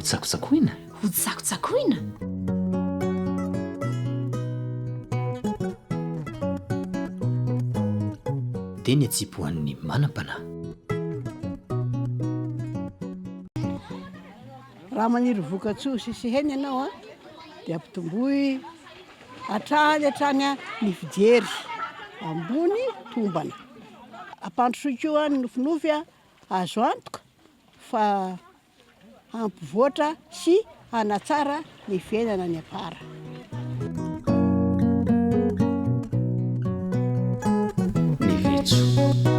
tsakosakoina ho tsakotsakoina dia ny atsipohan'ny manam-pana raha maniry voka-tsoa sisiheny ianao a dia ampitomboy hatrany ny fijery ambony tombana ampandrosoikoa ny nofinofy a azo antoka fa ampivoatra sy hanatsara ny fiainana ny apara ny vetso